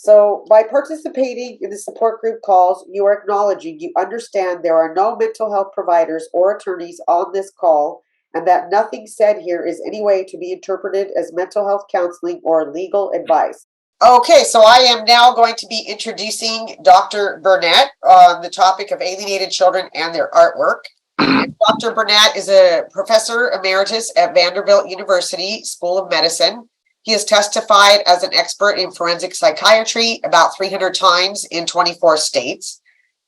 So by participating in the support group calls, you are acknowledging you understand there are no mental health providers or attorneys on this call, and that nothing said here is any way to be interpreted as mental health counseling or legal advice. Okay, so I am now going to be introducing Dr. Bernet on the topic of alienated children and their artwork. Dr. Bernet is a professor emeritus at Vanderbilt University School of Medicine. He has testified as an expert in forensic psychiatry about 300 times in 24 states.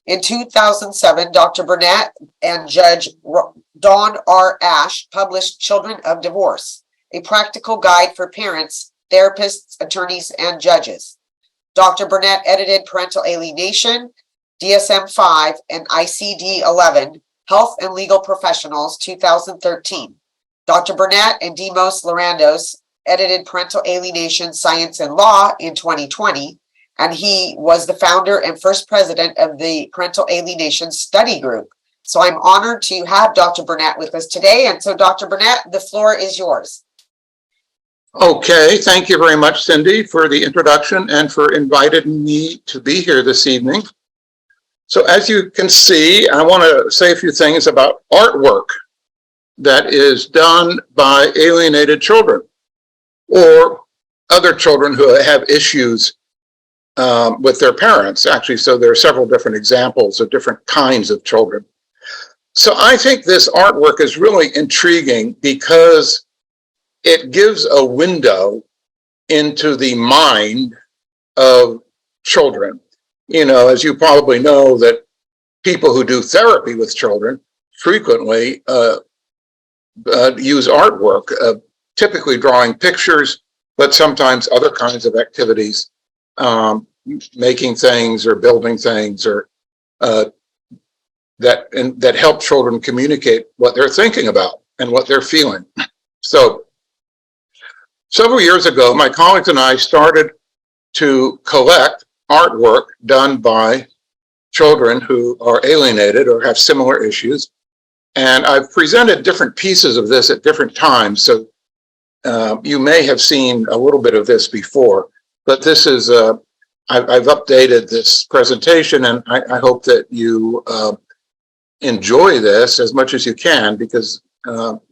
In 2007, Dr. Bernet and Judge Dawn R. Ash published Children of Divorce, a practical guide for parents, therapists, attorneys, and judges. Dr. Bernet edited Parental Alienation, DSM-5, and ICD-11, Health and Legal Professionals, 2013. Dr. Bernet and Demosthenes Lorandos edited Parental Alienation, Science and Law in 2020, and he was the founder and first president of the Parental Alienation Study Group. So I'm honored to have Dr. Bernet with us today. And so Dr. Bernet, the floor is yours. Okay, thank you very much, Cindy, for the introduction and for inviting me to be here this evening. So as you can see, I want to say a few things about artwork that is done by alienated children or other children who have issues with their parents, actually. So there are several different examples of different kinds of children. So I think this artwork is really intriguing because it gives a window into the mind of children. You know, as you probably know, that people who do therapy with children frequently use artwork, typically drawing pictures, but sometimes other kinds of activities, making things or building things, or that help children communicate what they're thinking about and what they're feeling. So several years ago, my colleagues and I started to collect artwork done by children who are alienated or have similar issues. And I've presented different pieces of this at different times. So you may have seen a little bit of this before, but this is, I've updated this presentation, and I hope that you enjoy this as much as you can, because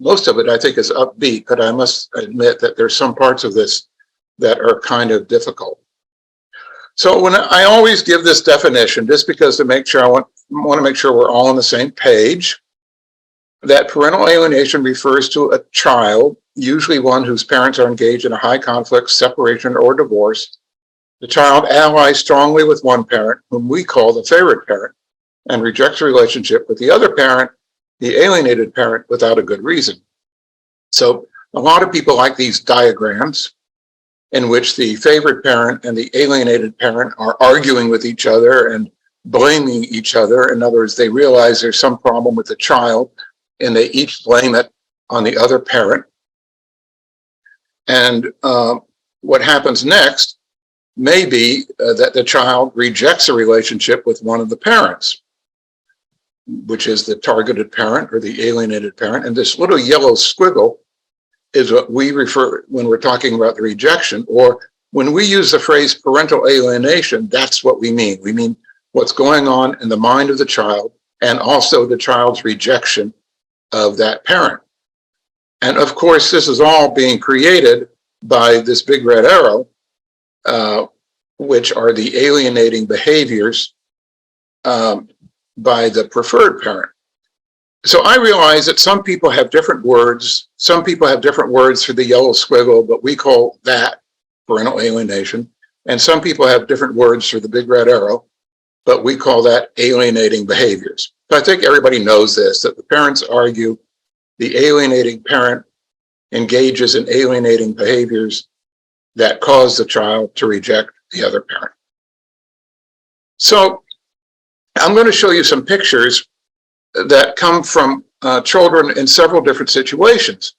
most of it I think is upbeat, but I must admit that there's some parts of this that are kind of difficult. So when I always give this definition, just because to make sure I want to make sure we're all on the same page, that parental alienation refers to a child, usually one whose parents are engaged in a high conflict separation or divorce. The child allies strongly with one parent, whom we call the favorite parent, and rejects a relationship with the other parent, the alienated parent, without a good reason. So a lot of people like these diagrams in which the favorite parent and the alienated parent are arguing with each other and blaming each other. In other words, they realize there's some problem with the child and they each blame it on the other parent. And what happens next may be that the child rejects a relationship with one of the parents, which is the targeted parent or the alienated parent. And this little yellow squiggle is what we refer when we're talking about the rejection, or when we use the phrase parental alienation, that's what we mean. We mean what's going on in the mind of the child and also the child's rejection of that parent. And of course, this is all being created by this big red arrow, which are the alienating behaviors by the preferred parent. So I realize that some people have different words. Some people have different words for the yellow squiggle, but we call that parental alienation. And some people have different words for the big red arrow, but we call that alienating behaviors. So I think everybody knows this, that the parents argue, the alienating parent engages in alienating behaviors that cause the child to reject the other parent. So I'm going to show you some pictures that come from children in several different situations.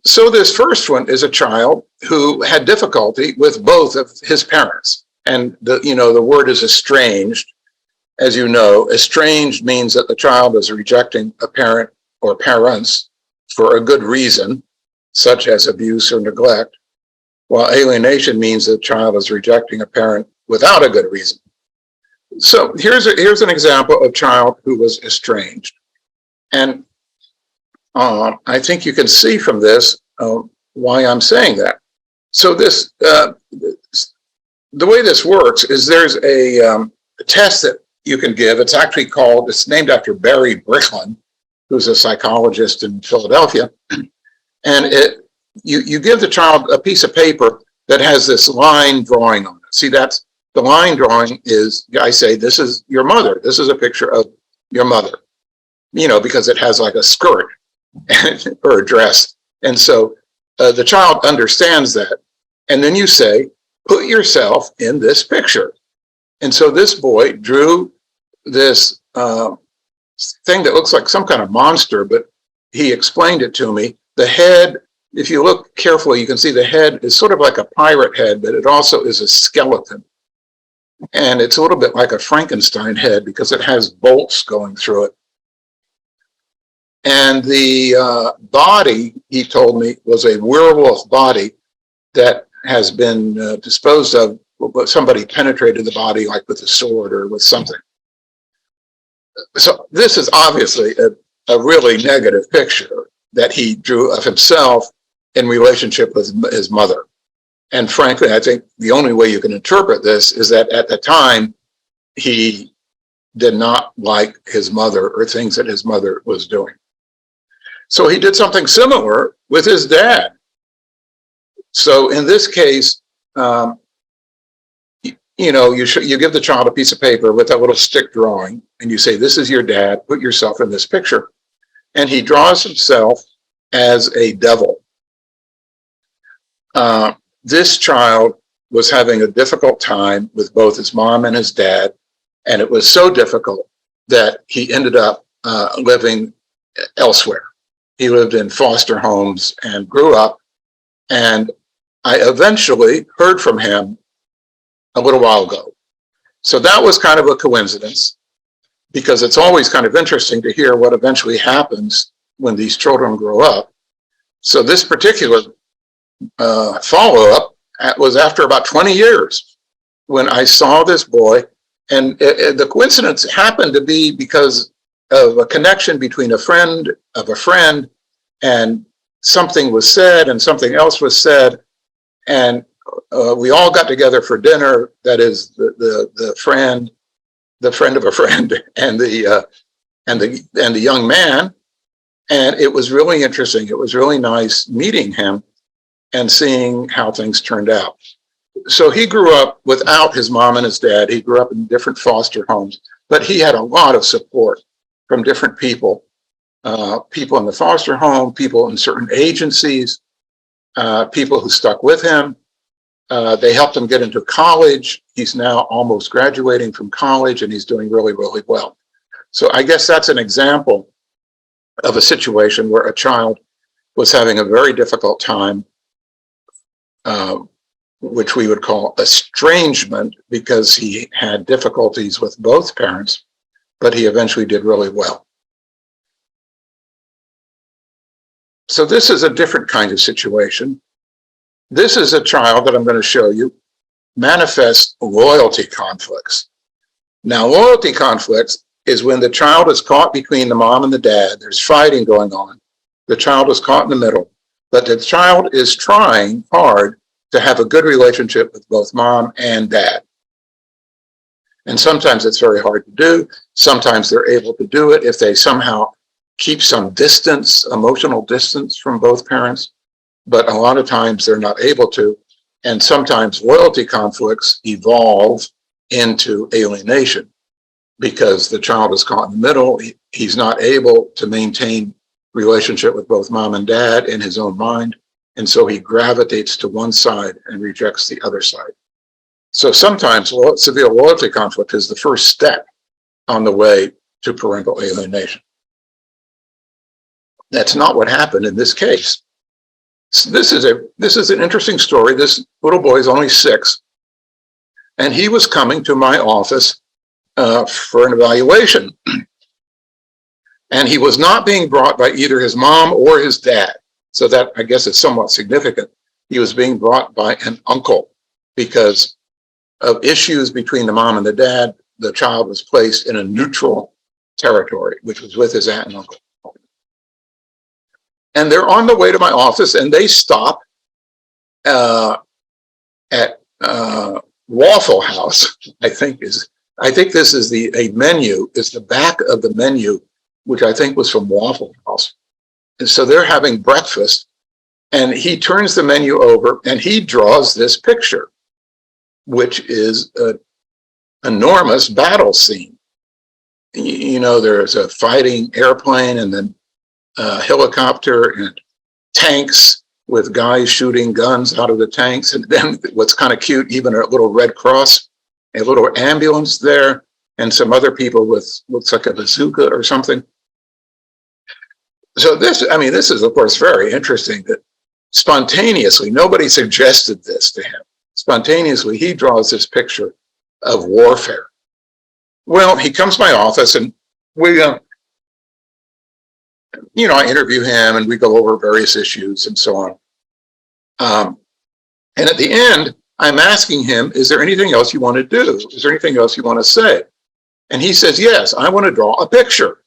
So this first one is a child who had difficulty with both of his parents. And the word is estranged. As you know, estranged means that the child is rejecting a parent or parents for a good reason, such as abuse or neglect, while alienation means the child is rejecting a parent without a good reason. So here's an example of a child who was estranged. And I think you can see from this why I'm saying that. So this, the way this works is there's a test that you can give. It's actually called, it's named after Barry Bricklin, who's a psychologist in Philadelphia. And you give the child a piece of paper that has this line drawing on it. See, that's the line drawing is, I say, this is your mother. This is a picture of your mother, you know, because it has like a skirt or a dress. And so the child understands that. And then you say, put yourself in this picture. And so this boy drew this thing that looks like some kind of monster, but he explained it to me. The head, if you look carefully, you can see the head is sort of like a pirate head, but it also is a skeleton. And it's a little bit like a Frankenstein head because it has bolts going through it. And the body, he told me, was a werewolf body that has been disposed of. Somebody penetrated the body like with a sword or with something. So this is obviously a really negative picture that he drew of himself in relationship with his mother. And frankly, I think the only way you can interpret this is that at the time, he did not like his mother or things that his mother was doing. So he did something similar with his dad. So in this case, you know, you give the child a piece of paper with a little stick drawing, and you say, this is your dad, put yourself in this picture. And he draws himself as a devil. This child was having a difficult time with both his mom and his dad, and it was so difficult that he ended up living elsewhere. He lived in foster homes and grew up, and I eventually heard from him a little while ago. So that was kind of a coincidence, because it's always kind of interesting to hear what eventually happens when these children grow up. So this particular follow-up was after about 20 years when I saw this boy, and the coincidence happened to be because of a connection between a friend of a friend, and something was said and something else was said, and we all got together for dinner. That is the friend of a friend, and the young man, and it was really interesting. It was really nice meeting him and seeing how things turned out. So he grew up without his mom and his dad. He grew up in different foster homes, but he had a lot of support from different people, people in the foster home, people in certain agencies, people who stuck with him. They helped him get into college. He's now almost graduating from college, and he's doing really, really well. So I guess that's an example of a situation where a child was having a very difficult time, which we would call estrangement, because he had difficulties with both parents, but he eventually did really well. So this is a different kind of situation. This is a child that I'm going to show you manifests loyalty conflicts. Now, loyalty conflicts is when the child is caught between the mom and the dad. There's fighting going on. The child is caught in the middle, but the child is trying hard to have a good relationship with both mom and dad. And sometimes it's very hard to do. Sometimes they're able to do it if they somehow keep some distance, emotional distance from both parents. But a lot of times they're not able to. And sometimes loyalty conflicts evolve into alienation because the child is caught in the middle. He's not able to maintain relationship with both mom and dad in his own mind. And so he gravitates to one side and rejects the other side. So sometimes severe loyalty conflict is the first step on the way to parental alienation. That's not what happened in this case. So this is an interesting story. This little boy is only 6, and he was coming to my office for an evaluation. And he was not being brought by either his mom or his dad. So that, I guess, is somewhat significant. He was being brought by an uncle because of issues between the mom and the dad, the child was placed in a neutral territory, which was with his aunt and uncle. And they're on the way to my office, and they stop at Waffle House. I think this is a menu. It's the back of the menu, which I think was from Waffle House. And so they're having breakfast, and he turns the menu over, and he draws this picture, which is an enormous battle scene. You know, there's a fighting airplane, and then a helicopter, and tanks with guys shooting guns out of the tanks. And then what's kind of cute, even a little Red Cross, a little ambulance there, and some other people with, looks like a bazooka or something. So this is of course very interesting that spontaneously, nobody suggested this to him. Spontaneously, he draws this picture of warfare. Well, he comes to my office, and we, I interview him, and we go over various issues and so on. And at the end, I'm asking him, is there anything else you want to do? Is there anything else you want to say? And he says, yes, I want to draw a picture.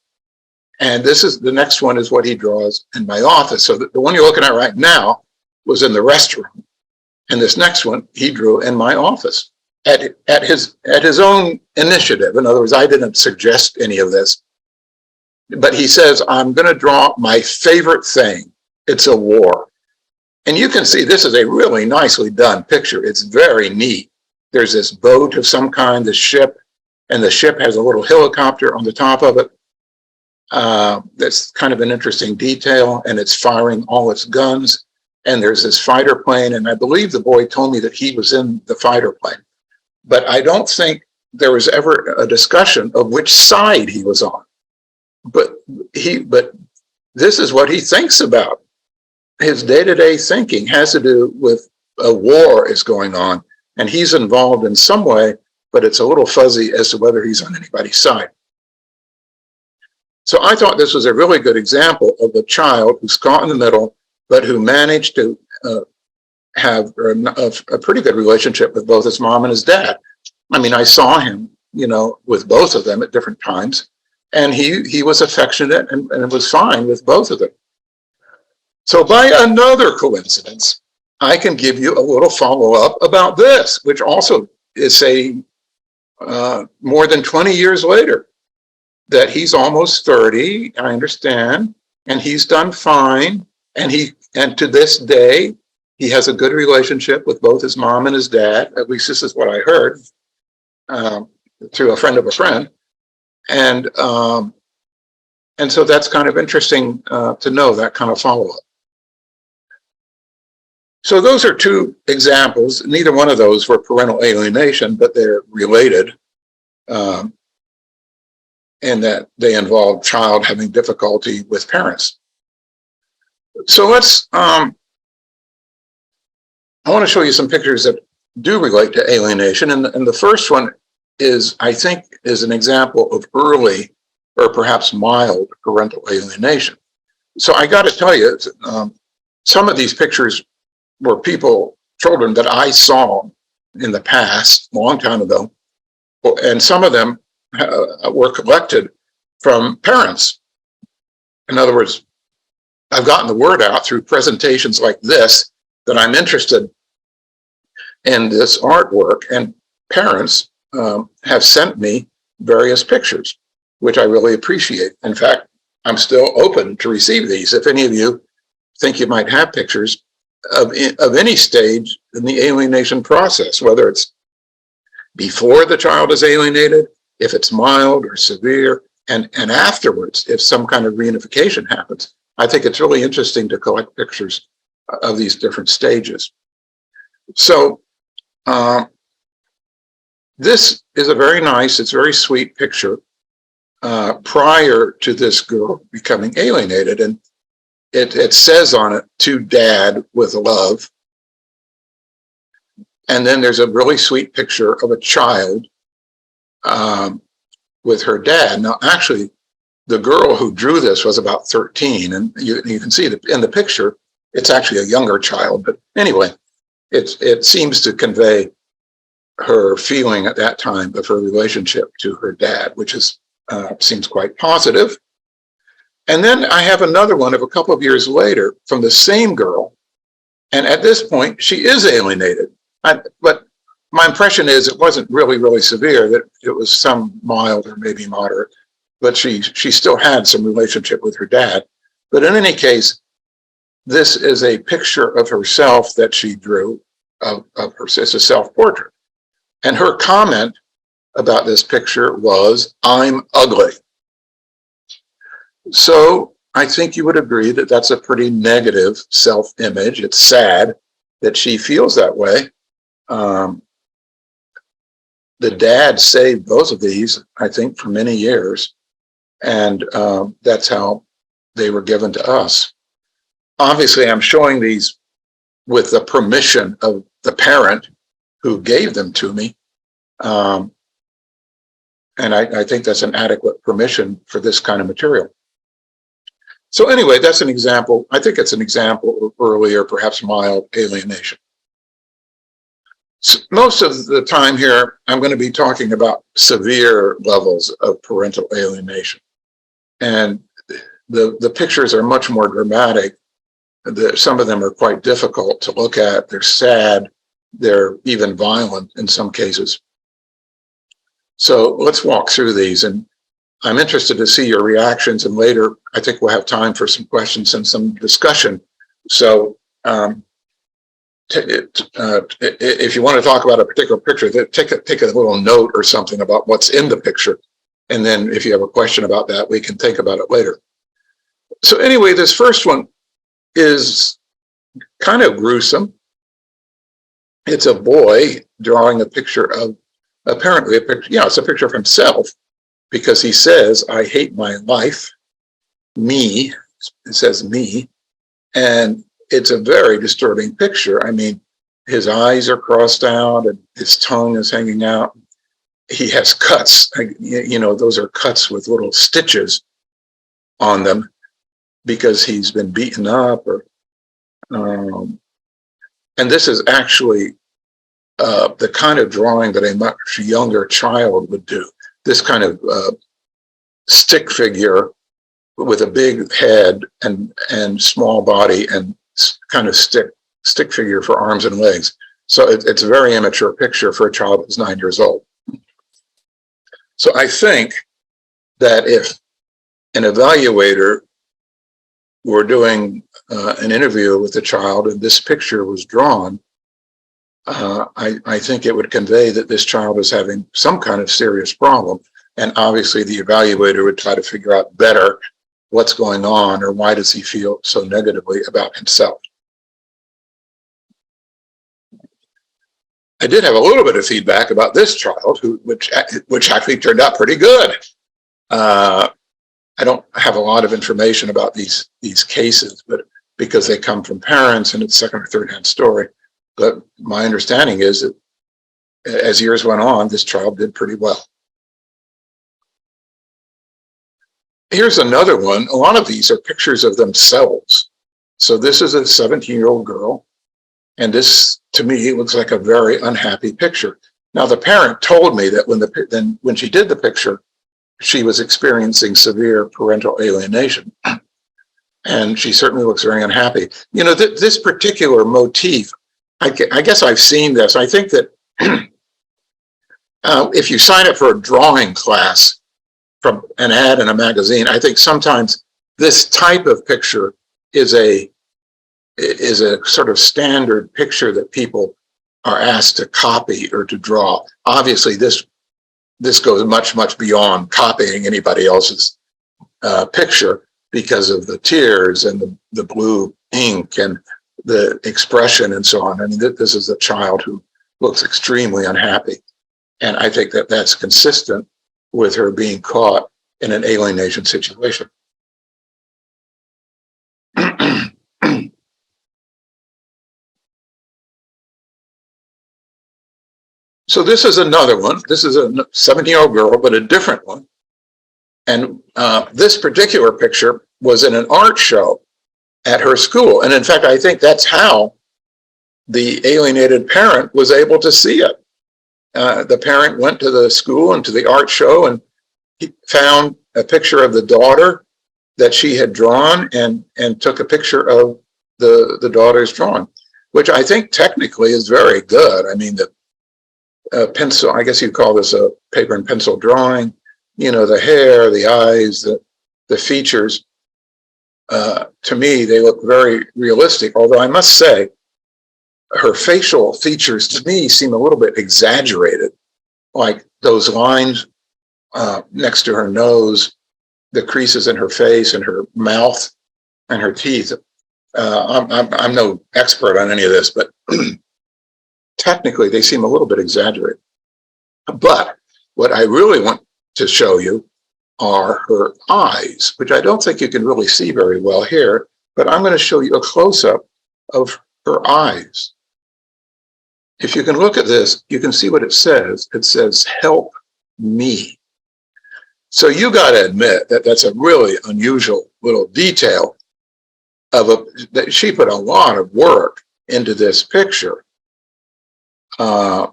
And this is the next one is what he draws in my office. So the one you're looking at right now was in the restroom. And this next one he drew in my office at his own initiative. In other words, I didn't suggest any of this. But he says, I'm going to draw my favorite thing. It's a war. And you can see this is a really nicely done picture. It's very neat. There's this boat of some kind, the ship, and the ship has a little helicopter on the top of it. That's kind of an interesting detail, and it's firing all its guns. And there's this fighter plane, and I believe the boy told me that he was in the fighter plane. But I don't think there was ever a discussion of which side he was on. But this is what he thinks about. His day-to-day thinking has to do with a war is going on, and he's involved in some way, but it's a little fuzzy as to whether he's on anybody's side. So I thought this was a really good example of a child who's caught in the middle, but who managed to have a pretty good relationship with both his mom and his dad. I mean, I saw him, with both of them at different times, and he was affectionate and was fine with both of them. So by another coincidence, I can give you a little follow-up about this, which also is more than 20 years later, that he's almost 30, I understand, and he's done fine. And to this day, he has a good relationship with both his mom and his dad. At least this is what I heard through a friend of a friend. And so that's kind of interesting to know that kind of follow-up. So those are two examples. Neither one of those were parental alienation, but they're related in that they involve child having difficulty with parents. So I want to show you some pictures that do relate to alienation. And the first one is, I think, is an example of early or perhaps mild parental alienation. So I got to tell you, some of these pictures were children that I saw in the past, a long time ago, and some of them were collected from parents. In other words, I've gotten the word out through presentations like this that I'm interested in this artwork, and parents have sent me various pictures, which I really appreciate. In fact, I'm still open to receive these. If any of you think you might have pictures of any stage in the alienation process, whether it's before the child is alienated, if it's mild or severe, and afterwards, if some kind of reunification happens. I think it's really interesting to collect pictures of these different stages. So this is a very nice, it's a very sweet picture prior to this girl becoming alienated. And it says on it, "To Dad with love." And then there's a really sweet picture of a child with her dad. Now, actually, the girl who drew this was about 13, and you can see that in the picture, it's actually a younger child. But anyway, it seems to convey her feeling at that time of her relationship to her dad, which is seems quite positive. And then I have another one of a couple of years later from the same girl. And at this point, she is alienated. But my impression is it wasn't really, really severe, that it was some mild or maybe moderate, but she still had some relationship with her dad. But in any case, this is a picture of herself that she drew of her. It's a self-portrait. And her comment about this picture was, "I'm ugly." So I think you would agree that that's a pretty negative self-image. It's sad that she feels that way. The dad saved both of these, I think, for many years. And that's how they were given to us. Obviously, I'm showing these with the permission of the parent who gave them to me. And I think that's an adequate permission for this kind of material. So anyway, that's an example. I think it's an example of early or perhaps mild alienation. So most of the time here, I'm going to be talking about severe levels of parental alienation. And the pictures are much more dramatic. Some of them are quite difficult to look at. They're sad. They're even violent in some cases. So let's walk through these. And I'm interested to see your reactions. And later, I think we'll have time for some questions and some discussion. So if you want to talk about a particular picture, take a little note or something about what's in the picture. And then if you have a question about that, we can think about it later. So anyway, this first one is kind of gruesome. It's a boy drawing a picture of, apparently a picture, it's a picture of himself, because he says, "I hate my life," me, it says me, and it's a very disturbing picture. I mean, his eyes are crossed out and his tongue is hanging out. He has cuts, those are cuts with little stitches on them because he's been beaten up. And this is actually the kind of drawing that a much younger child would do. This kind of stick figure with a big head and small body and kind of stick figure for arms and legs. So it's a very immature picture for a child who's 9 years old. So I think that if an evaluator were doing an interview with the child and this picture was drawn, I think it would convey that this child is having some kind of serious problem. And obviously the evaluator would try to figure out better what's going on, or why does he feel so negatively about himself. I did have a little bit of feedback about this child, which actually turned out pretty good. I don't have a lot of information about these cases, but because they come from parents and it's second or third hand story. But my understanding is that as years went on, this child did pretty well. Here's another one. A lot of these are pictures of themselves. So this is a 17-year-old girl. And this, to me, looks like a very unhappy picture. Now, the parent told me that when she did the picture, she was experiencing severe parental alienation. And she certainly looks very unhappy. This particular motif, I guess I've seen this. I think that if you sign up for a drawing class from an ad in a magazine, I think sometimes this type of picture is a sort of standard picture that people are asked to copy or to draw. Obviously, this goes much, much beyond copying anybody else's picture because of the tears and the blue ink and the expression and so on. I mean, this is a child who looks extremely unhappy. And I think that that's consistent with her being caught in an alienation situation. So this is another one. This is a 17-year-old girl, but a different one. And this particular picture was in an art show at her school. And in fact, I think that's how the alienated parent was able to see it. the parent went to the school and to the art show, and he found a picture of the daughter that she had drawn, and took a picture of the daughter's drawing, which I think technically is very good. I mean, the pencil, I guess you'd call this a paper and pencil drawing, the hair, the eyes, the features, to me, they look very realistic. Although I must say, her facial features to me seem a little bit exaggerated, like those lines next to her nose, the creases in her face and her mouth and her teeth. I'm no expert on any of this, but technically they seem a little bit exaggerated. But what I really want to show you are her eyes, which I don't think you can really see very well here, but I'm going to show you a close-up of her eyes. If you can look at this, you can see what it says. It says, "Help me." So you got to admit that that's a really unusual little detail that she put a lot of work into this picture. I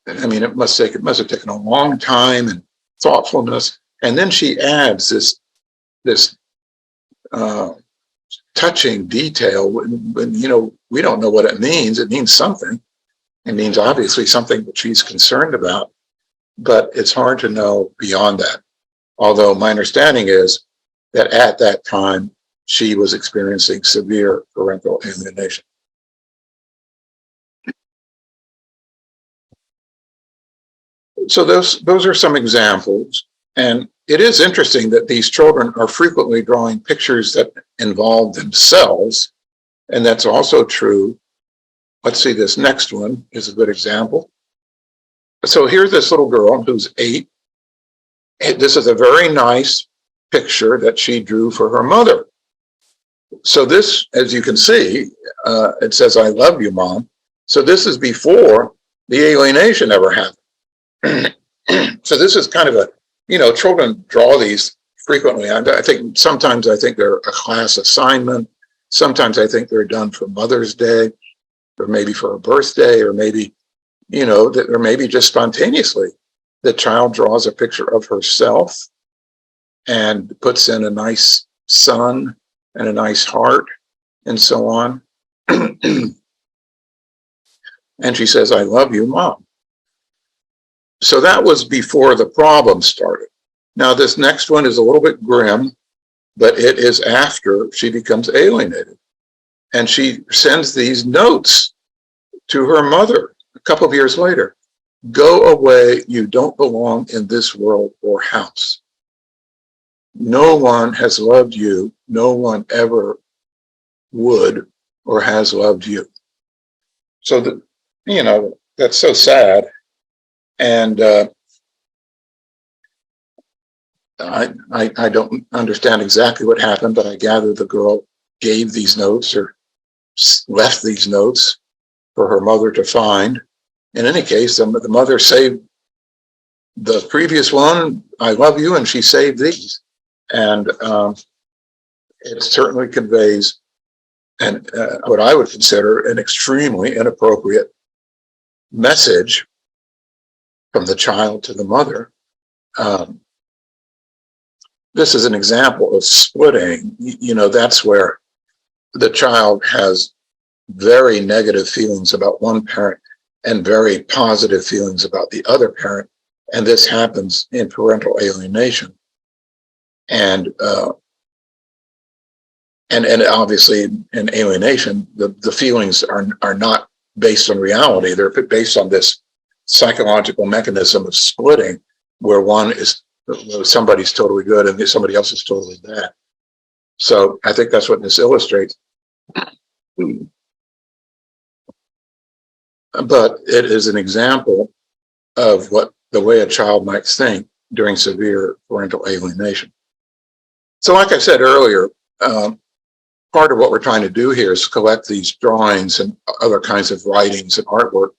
mean, it must have taken a long time and thoughtfulness. And then she adds this touching detail when we don't know what it means. It means something. It means obviously something that she's concerned about, but it's hard to know beyond that. Although my understanding is that at that time, she was experiencing severe parental alienation. So those are some examples. And it is interesting that these children are frequently drawing pictures that involve themselves. And that's also true. Let's see, this next one is a good example. So here's this little girl who's 8. This is a very nice picture that she drew for her mother. So this, as you can see, it says, "I love you, Mom." So this is before the alienation ever happened. So this is kind of children draw these frequently. I think sometimes they're a class assignment. Sometimes I think they're done for Mother's Day, or maybe for a birthday, or maybe, or maybe just spontaneously. The child draws a picture of herself and puts in a nice sun and a nice heart and so on. And she says, "I love you, Mom." So that was before the problem started. Now, this next one is a little bit grim, but it is after she becomes alienated. And she sends these notes to her mother a couple of years later. "Go away, you don't belong in this world or house. No one has loved you. No one ever would or has loved you." So, that's so sad. And I don't understand exactly what happened, but I gather the girl gave these notes or left these notes for her mother to find. In any case, the mother saved the previous one, "I love you," and she saved these. And it certainly conveys what I would consider an extremely inappropriate message from the child to the mother. This is an example of splitting. That's where the child has very negative feelings about one parent and very positive feelings about the other parent. And this happens in parental alienation. And obviously in alienation, the feelings are not based on reality. They're based on this psychological mechanism of splitting, where somebody's totally good and somebody else is totally bad. So I think that's what this illustrates. But it is an example of the way a child might think during severe parental alienation. So like I said earlier, part of what we're trying to do here is collect these drawings and other kinds of writings and artwork,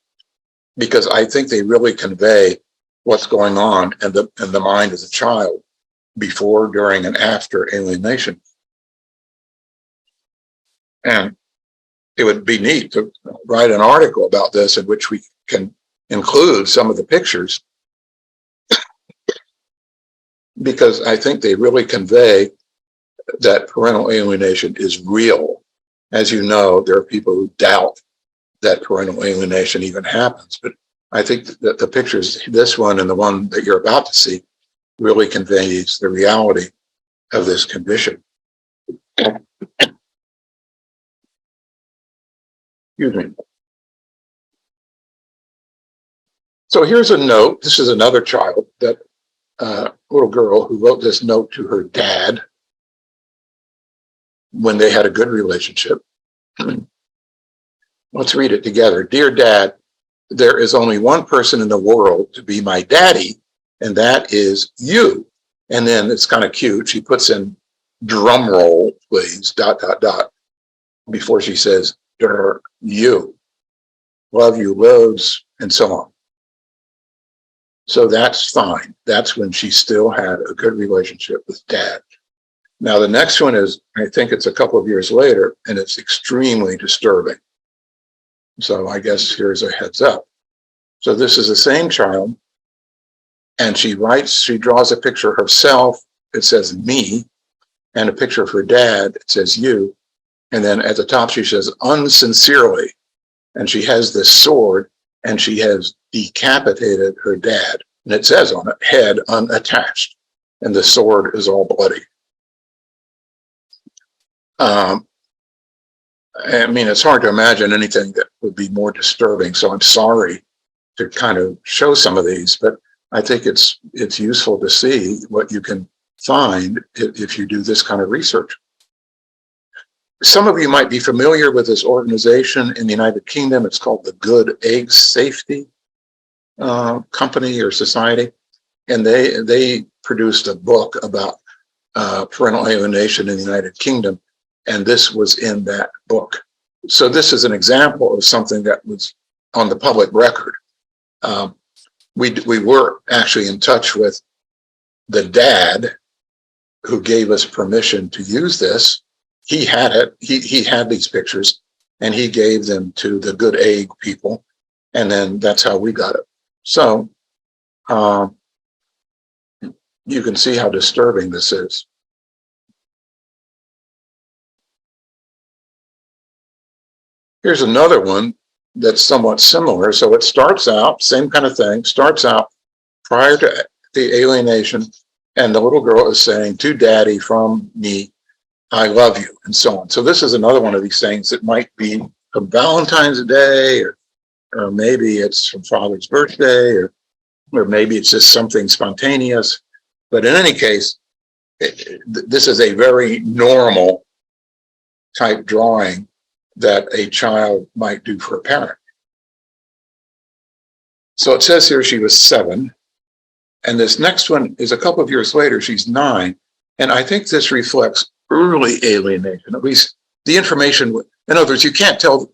because I think they really convey what's going on in the mind of the child before, during, and after alienation. And it would be neat to write an article about this in which we can include some of the pictures because I think they really convey that parental alienation is real. As you know, there are people who doubt that parental alienation even happens, but I think that the pictures, this one and the one that you're about to see, really conveys the reality of this condition. Excuse me. So here's a note. This is another child, that little girl who wrote this note to her dad when they had a good relationship. Let's read it together. Dear Dad, there is only one person in the world to be my daddy, and that is you. And then it's kind of cute. She puts in drum roll, please, ... before she says, you. Love you loads, and so on. So that's fine. That's when she still had a good relationship with Dad. Now, the next one is, I think it's a couple of years later, and it's extremely disturbing. So I guess here's a heads up. So this is the same child, and she draws a picture of herself, it says me, and a picture of her dad, it says you. And then at the top, she says, unsincerely. And she has this sword, and she has decapitated her dad. And it says on it, head unattached. And the sword is all bloody. I mean, it's hard to imagine anything that would be more disturbing. So I'm sorry to kind of show some of these, but I think it's useful to see what you can find if you do this kind of research. Some of you might be familiar with this organization in the United Kingdom. It's called the Good Egg Safety Company or Society. And they produced a book about parental alienation in the United Kingdom. And this was in that book. So this is an example of something that was on the public record. We were actually in touch with the dad who gave us permission to use this. He had it. He had these pictures, and he gave them to the Good Egg people, and then that's how we got it. So you can see how disturbing this is. Here's another one that's somewhat similar. So it starts out, same kind of thing, starts out prior to the alienation, and the little girl is saying, to Daddy from me, I love you, and so on. So this is another one of these things that might be from Valentine's Day, or maybe it's from Father's birthday, or maybe it's just something spontaneous. But in any case, this is a very normal type drawing that a child might do for a parent. So it says here she was 7, and this next one is a couple of years later, she's 9, and I think this reflects early alienation, at least the information. In other words, you can't tell,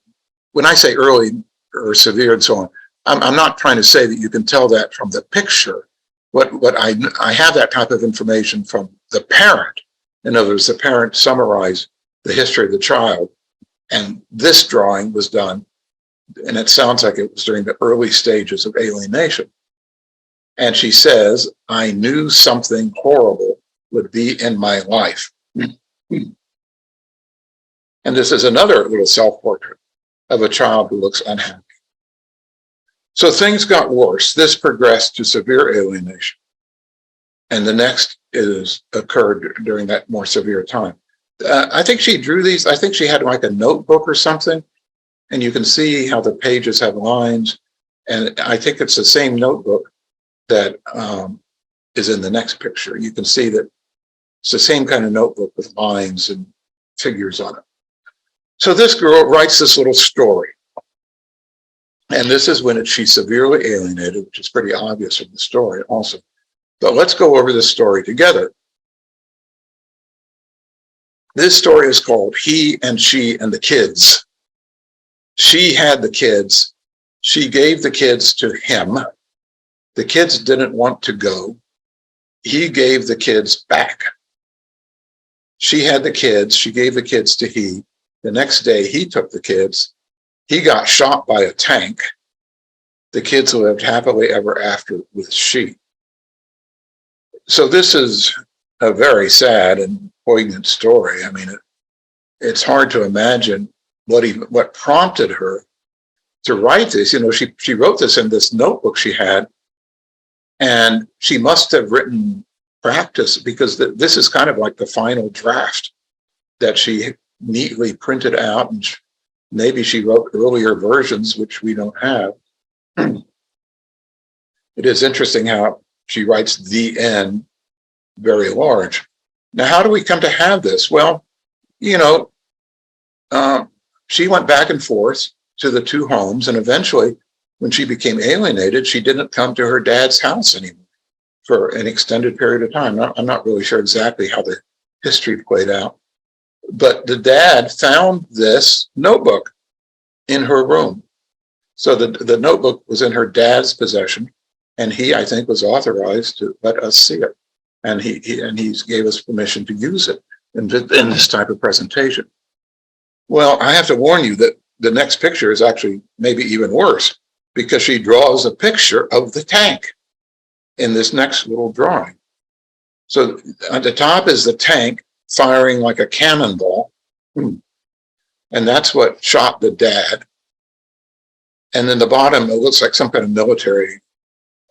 when I say early or severe and so on, I'm not trying to say that you can tell that from the picture. What I have that type of information from the parent. In other words, the parent summarized the history of the child. And this drawing was done, and it sounds like it was during the early stages of alienation. And she says, I knew something horrible would be in my life. And this is another little self-portrait of a child who looks unhappy. So things got worse. This progressed to severe alienation. And the next occurred during that more severe time. I think she drew these. I think she had like a notebook or something, and you can see how the pages have lines. And I think it's the same notebook that is in the next picture. You can see that it's the same kind of notebook with lines and figures on it. So this girl writes this little story. And this is when she's severely alienated, which is pretty obvious from the story also. But let's go over this story together. This story is called He and She and the Kids. She had the kids. She gave the kids to him. The kids didn't want to go. He gave the kids back. She had the kids. She gave the kids to he. The next day, he took the kids. He got shot by a tank. The kids lived happily ever after with she. So this is a very sad and poignant story. I mean, it's hard to imagine what prompted her to write this. You know, she wrote this in this notebook she had, and she must have written practice, because this is kind of like the final draft that she neatly printed out, and maybe she wrote earlier versions, which we don't have. It is interesting how she writes the end very large. Now, how do we come to have this? Well, you know, she went back and forth to the two homes, and eventually, when she became alienated, she didn't come to her dad's house anymore for an extended period of time. I'm not really sure exactly how the history played out, but the dad found this notebook in her room. So the notebook was in her dad's possession, and he, I think, was authorized to let us see it. And he gave us permission to use it in this type of presentation. Well, I have to warn you that the next picture is actually maybe even worse, because she draws a picture of the tank in this next little drawing. So at the top is the tank firing like a cannonball. And that's what shot the dad. And then the bottom, it looks like some kind of military,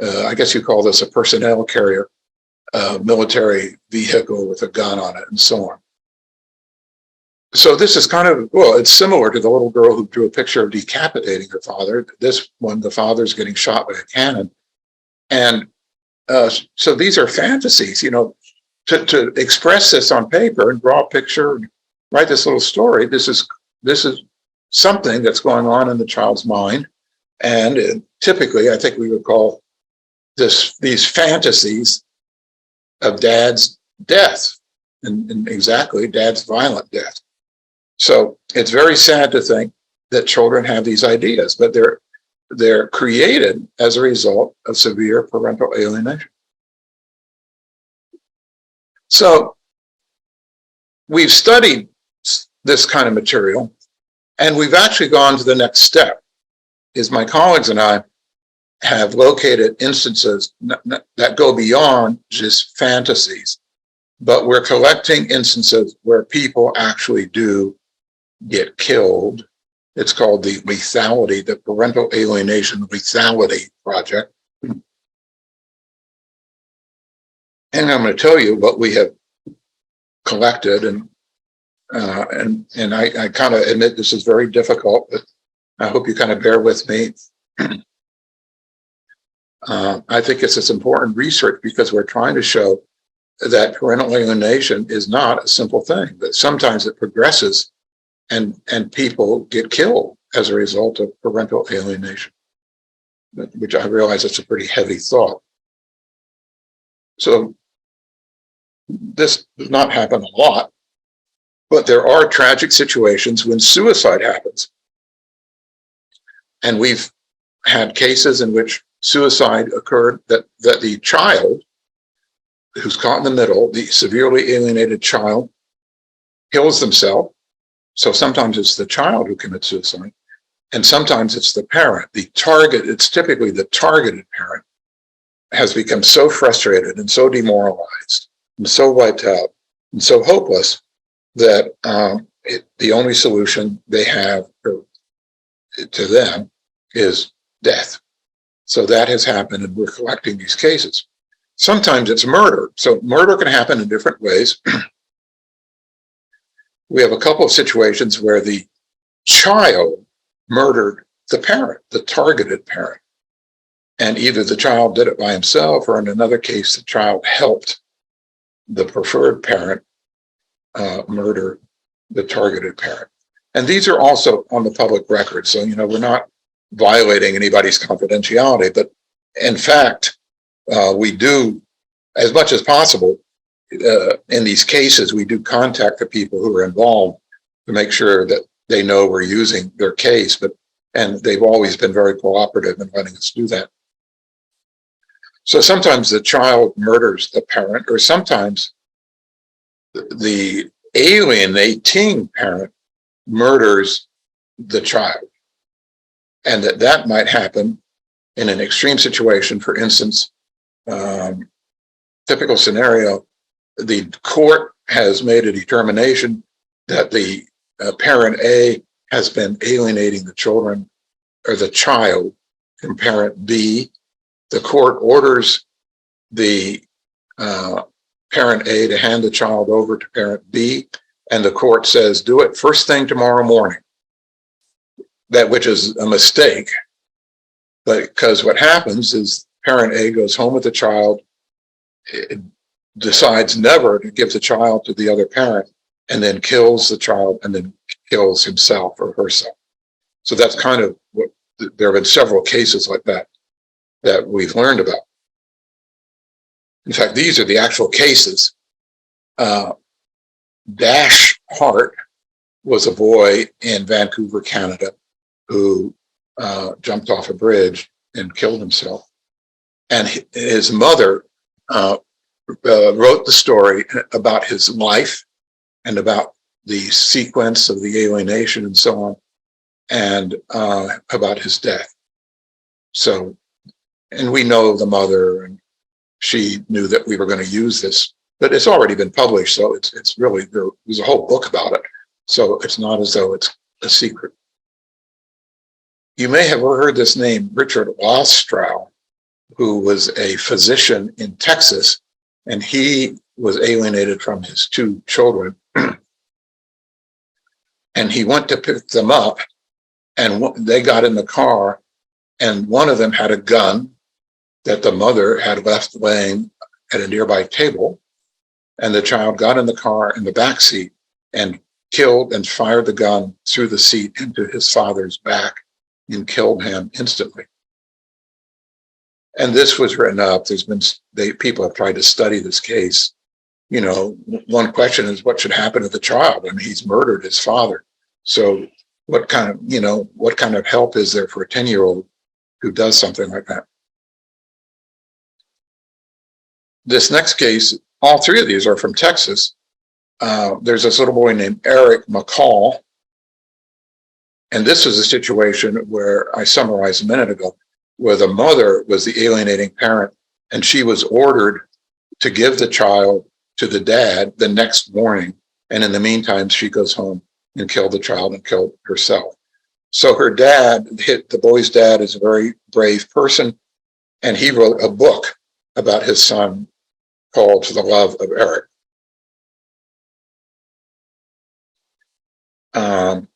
I guess you call this a personnel carrier, military vehicle with a gun on it, and so on. So this is kind of, well, it's similar to the little girl who drew a picture of decapitating her father. This one, the father's getting shot by a cannon. And so these are fantasies, you know, to express this on paper and draw a picture and write this little story. This is something that's going on in the child's mind. And typically, I think we would call these fantasies of dad's death, and exactly dad's violent death. So it's very sad to think that children have these ideas, but they're created as a result of severe parental alienation. So we've studied this kind of material, and we've actually gone to the next step. Is my colleagues and I have located instances that go beyond just fantasies, but we're collecting instances where people actually do get killed. It's called the lethality, the Parental Alienation Lethality Project. And I'm going to tell you what we have collected, and I kind of admit this is very difficult, but I hope you kind of bear with me. I think it's important research, because we're trying to show that parental alienation is not a simple thing, that sometimes it progresses and people get killed as a result of parental alienation, which I realize it's a pretty heavy thought. So this does not happen a lot, but there are tragic situations when suicide happens. And we've had cases in which suicide occurred, that the child who's caught in the middle, the severely alienated child, kills themselves. So sometimes it's the child who commits suicide, and sometimes it's the parent. It's typically the targeted parent has become so frustrated and so demoralized and so wiped out and so hopeless that the only solution they have to them is death. So that has happened, and we're collecting these cases. Sometimes it's murder. So murder can happen in different ways. We have a couple of situations where the child murdered the parent, the targeted parent. And either the child did it by himself, or in another case, the child helped the preferred parent murder the targeted parent. And these are also on the public record. So, you know, we're not violating anybody's confidentiality, but in fact, we do, as much as possible, in these cases, we do contact the people who are involved to make sure that they know we're using their case, and they've always been very cooperative in letting us do that. So sometimes the child murders the parent, or sometimes the alienating parent murders the child. And that might happen in an extreme situation, for instance, typical scenario, the court has made a determination that the parent A has been alienating the children or the child from parent B. The court orders the parent A to hand the child over to parent B, and the court says, do it first thing tomorrow morning. That which is a mistake, because what happens is parent A goes home with the child, decides never to give the child to the other parent, and then kills the child and then kills himself or herself. So that's kind of what, there have been several cases like that that we've learned about. In fact, these are the actual cases. Dash Hart was a boy in Vancouver, Canada, who jumped off a bridge and killed himself. And his mother wrote the story about his life and about the sequence of the alienation and so on, and about his death. So, and we know the mother, and she knew that we were going to use this, but it's already been published, so it's really, there's a whole book about it. So it's not as though it's a secret. You may have heard this name, Richard Ostrow, who was a physician in Texas, and he was alienated from his two children. And he went to pick them up, and they got in the car, and one of them had a gun that the mother had left laying at a nearby table. And the child got in the car in the back seat and killed and fired the gun through the seat into his father's back and killed him instantly. And this was written up. There's been, people have tried to study this case. You know, one question is what should happen to the child? And he's murdered his father. So what kind of help is there for a 10-year-old who does something like that? This next case, all three of these are from Texas. There's this little boy named Eric McCall. And this was a situation where I summarized a minute ago, where the mother was the alienating parent, and she was ordered to give the child to the dad the next morning. And in the meantime, she goes home and killed the child and killed herself. So her dad, the boy's dad, is a very brave person, and he wrote a book about his son called For the Love of Eric. And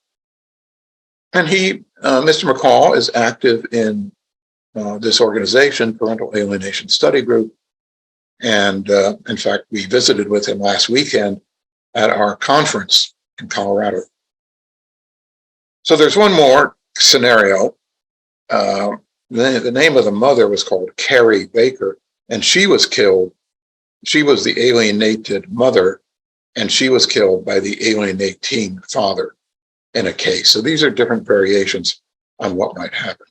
Mr. McCall is active in this organization, Parental Alienation Study Group. And in fact, we visited with him last weekend at our conference in Colorado. So there's one more scenario. The name of the mother was called Carrie Baker, and she was killed. She was the alienated mother, and she was killed by the alienating father in a case. So these are different variations on what might happen.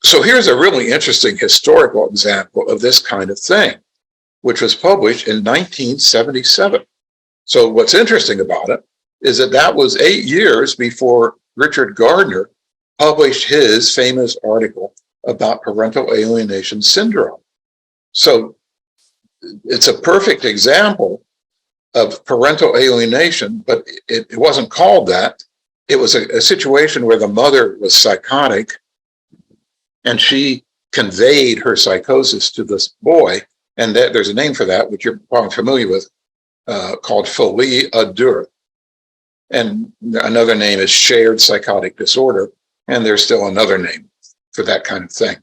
So here's a really interesting historical example of this kind of thing, which was published in 1977. So what's interesting about it is that that was 8 years before Richard Gardner published his famous article about parental alienation syndrome. So it's a perfect example of parental alienation, but it wasn't called that. It was a situation where the mother was psychotic, and she conveyed her psychosis to this boy, and there's a name for that, which you're probably familiar with, called folie à deux. And another name is shared psychotic disorder, and there's still another name for that kind of thing.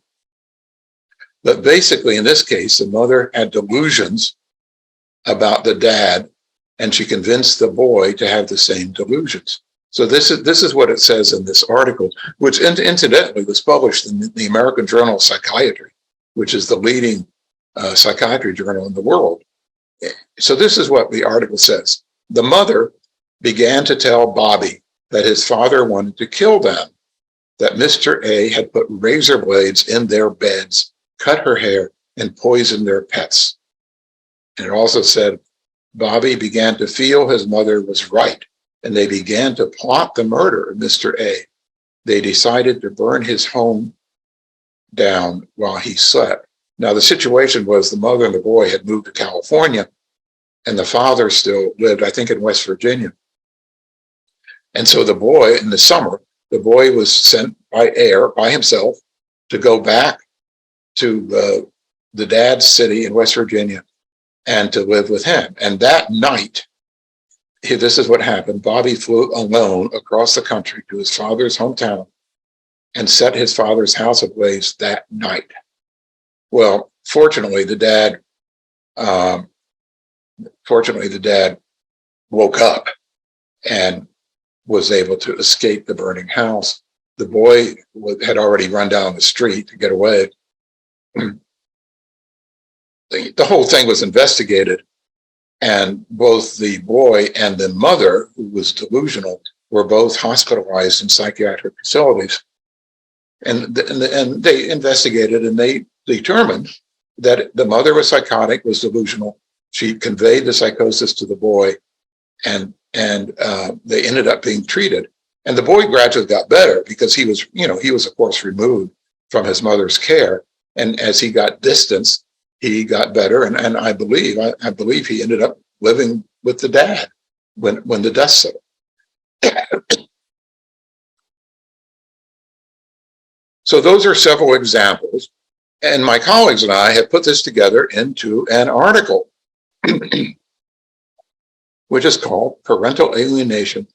But basically, in this case, the mother had delusions about the dad, and she convinced the boy to have the same delusions. So this is what it says in this article, which incidentally was published in the American Journal of Psychiatry, which is the leading psychiatry journal in the world. So this is what the article says. The mother began to tell Bobby that his father wanted to kill them, that Mr. A had put razor blades in their beds, cut her hair, and poisoned their pets. And it also said, Bobby began to feel his mother was right and they began to plot the murder of Mr. A. They decided to burn his home down while he slept. Now, the situation was the mother and the boy had moved to California, and the father still lived, I think, in West Virginia. And so the boy, in the summer, the boy was sent by air, by himself, to go back to the dad's city in West Virginia and to live with him. And that night, this is what happened. Bobby flew alone across the country to his father's hometown and set his father's house ablaze that night. Well, fortunately, the dad woke up and was able to escape the burning house. The boy had already run down the street to get away. The whole thing was investigated, and both the boy and the mother, who was delusional, were both hospitalized in psychiatric facilities. And they investigated, and they determined that the mother was psychotic, was delusional. She conveyed the psychosis to the boy, and they ended up being treated. And the boy gradually got better because he was of course removed from his mother's care. And as he got distance, he got better. And I believe he ended up living with the dad when the dust settled. So those are several examples. And my colleagues and I have put this together into an article, which is called Parental Alienation,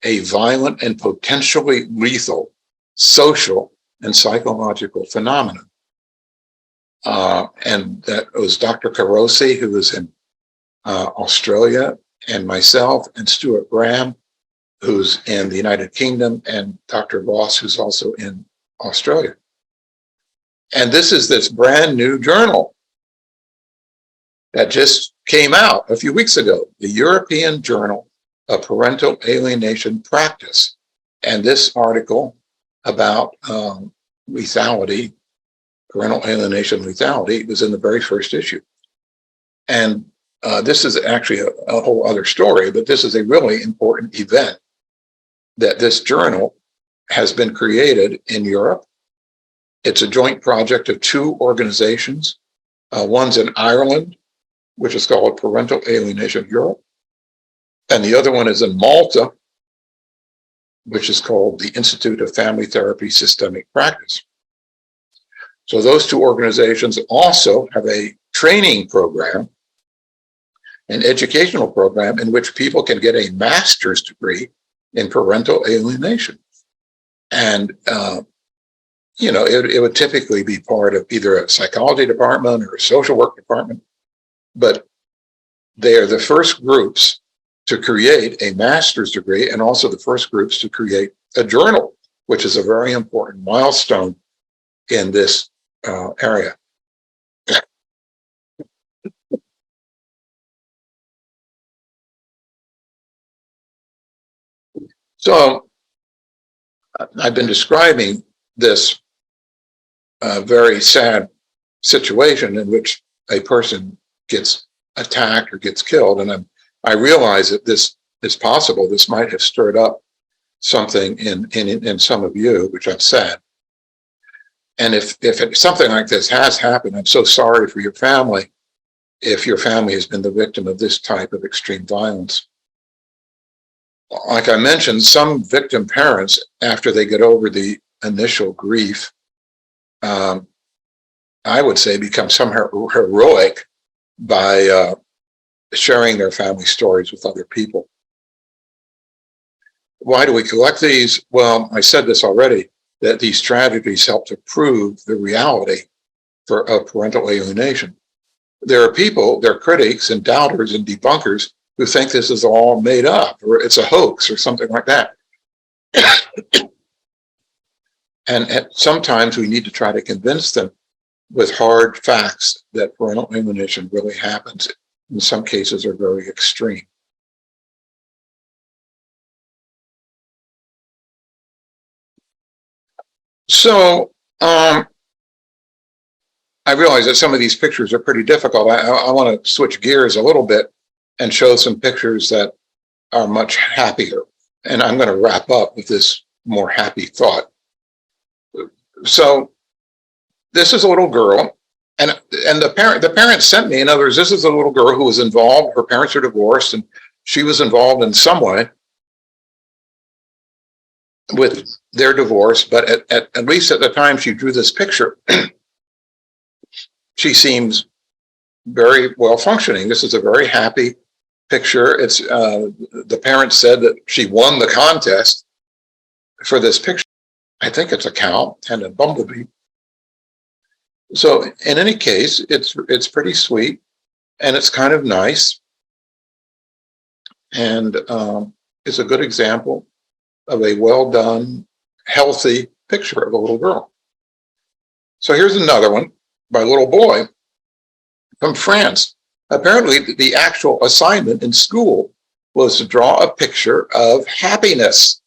a Violent and Potentially Lethal Social and Psychological Phenomenon. And that was Dr. Carosi, who was in Australia, and myself, and Stuart Graham, who's in the United Kingdom, and Dr. Ross, who's also in Australia. And this is this brand new journal that just came out a few weeks ago, the European Journal of Parental Alienation Practice. And this article about lethality, parental alienation lethality, was in the very first issue. And this is actually a whole other story, but this is a really important event that this journal has been created in Europe. It's a joint project of two organizations. One's in Ireland, which is called Parental Alienation Europe. And the other one is in Malta, which is called the Institute of Family Therapy Systemic Practice. So those two organizations also have a training program, an educational program in which people can get a master's degree in parental alienation. And, it would typically be part of either a psychology department or a social work department, but they are the first groups to create a master's degree, and also the first groups to create a journal, which is a very important milestone in this area. So I've been describing this very sad situation in which a person gets attacked or gets killed. And I realize that this is possible. This might have stirred up something in some of you, which I'm sad. And if something like this has happened, I'm so sorry for your family if your family has been the victim of this type of extreme violence. Like I mentioned, some victim parents, after they get over the initial grief, I would say become somehow heroic by sharing their family stories with other people. Why do we collect these? Well, I said this already, that these tragedies help to prove the reality of parental alienation. There are people, there are critics and doubters and debunkers who think this is all made up, or it's a hoax or something like that. And sometimes we need to try to convince them with hard facts that parental alienation really happens. In some cases are very extreme. So I realize that some of these pictures are pretty difficult. I want to switch gears a little bit and show some pictures that are much happier. And I'm going to wrap up with this more happy thought. So this is a little girl, and the parents sent me, in other words, this is a little girl who was involved. Her parents are divorced, and she was involved in some way with their divorce. But at least at the time she drew this picture, she seems very well functioning. This is a very happy picture. It's the parents said that she won the contest for this picture. I think it's a cow and a bumblebee. So in any case, it's pretty sweet, and it's kind of nice, and it's a good example of a well done, healthy picture of a little girl. So here's another one by a little boy from France. Apparently, the actual assignment in school was to draw a picture of happiness.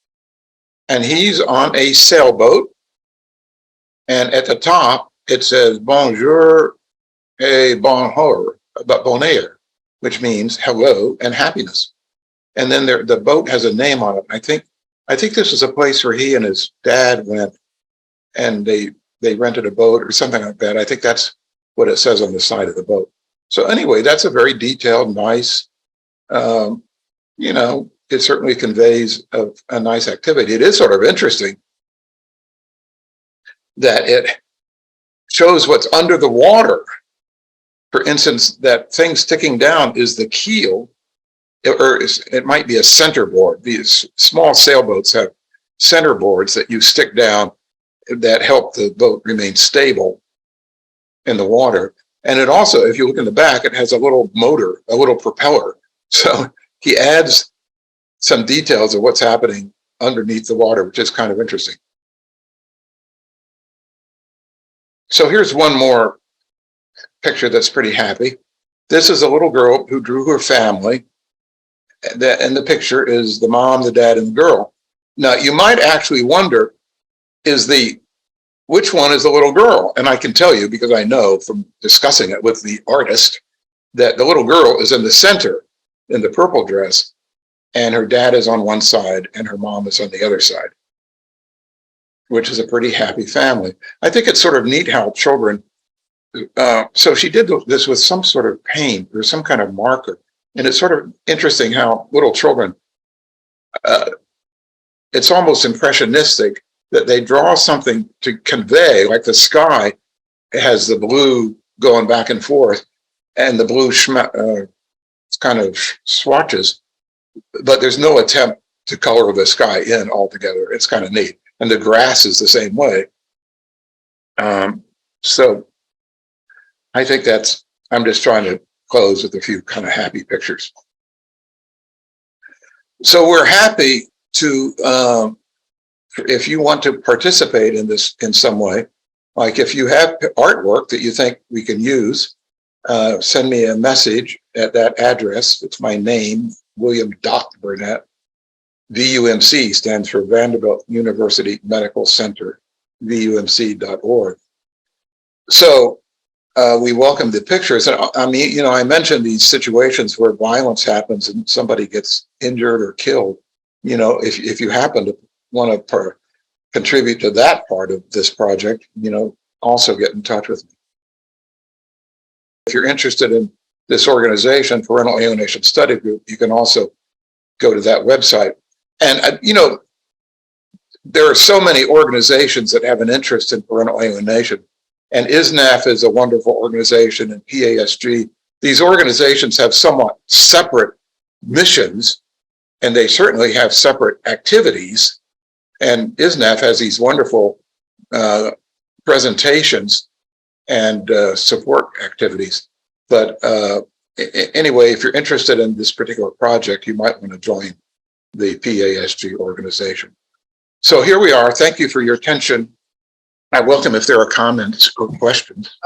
And he's on a sailboat. And at the top, it says, bonjour et bonheur, bonheur, which means hello and happiness. And then the boat has a name on it. I think this is a place where he and his dad went, and they rented a boat or something like that. I think that's what it says on the side of the boat. So anyway, that's a very detailed, nice, it certainly conveys a nice activity. It is sort of interesting that it shows what's under the water. For instance, that thing sticking down is the keel, or it might be a centerboard. These small sailboats have centerboards that you stick down that help the boat remain stable in the water. And it also, if you look in the back, it has a little motor, a little propeller. So he adds some details of what's happening underneath the water, which is kind of interesting. So here's one more picture that's pretty happy. This is a little girl who drew her family. And the picture is the mom, the dad, and the girl. Now, you might actually wonder, which one is the little girl? And I can tell you, because I know from discussing it with the artist, that the little girl is in the center in the purple dress, and her dad is on one side and her mom is on the other side, which is a pretty happy family. I think it's sort of neat how children, so she did this with some sort of paint or some kind of marker. And it's sort of interesting how little children, it's almost impressionistic that they draw something to convey, like the sky has the blue going back and forth, and the blue kind of swatches, but there's no attempt to color the sky in altogether. It's kind of neat. And the grass is the same way. So I think I'm just trying to close with a few kind of happy pictures. So we're happy to, if you want to participate in this in some way, like if you have artwork that you think we can use, send me a message at that address. It's my name, Wlliam.Bernet. VUMC stands for Vanderbilt University Medical Center, VUMC.org. So we welcome the pictures. And I mean, I mentioned these situations where violence happens and somebody gets injured or killed. If you happen to want to contribute to that part of this project, also get in touch with me. If you're interested in this organization, Parental Alienation Study Group, you can also go to that website. And, there are so many organizations that have an interest in parental alienation. And ISNAF is a wonderful organization, and PASG. These organizations have somewhat separate missions, and they certainly have separate activities. And ISNAF has these wonderful presentations and support activities. But anyway, if you're interested in this particular project, you might want to join the PASG organization. So here we are. Thank you for your attention. I welcome if there are comments or questions.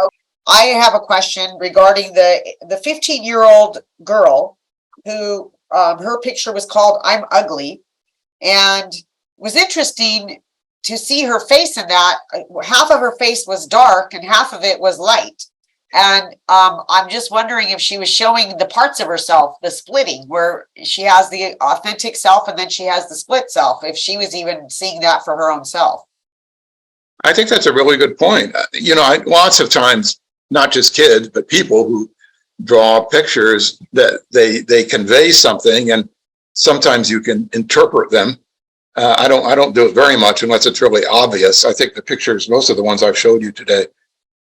I have a question regarding the 15-year-old girl who her picture was called "I'm Ugly," and was interesting to see her face in that. Half of her face was dark and half of it was light. And I'm just wondering if she was showing the parts of herself, the splitting, where she has the authentic self and then she has the split self, if she was even seeing that for her own self. I think that's a really good point. Lots of times, not just kids, but people who draw pictures that they convey something, and sometimes you can interpret them. I don't do it very much unless it's really obvious. I think the pictures, most of the ones I've showed you today,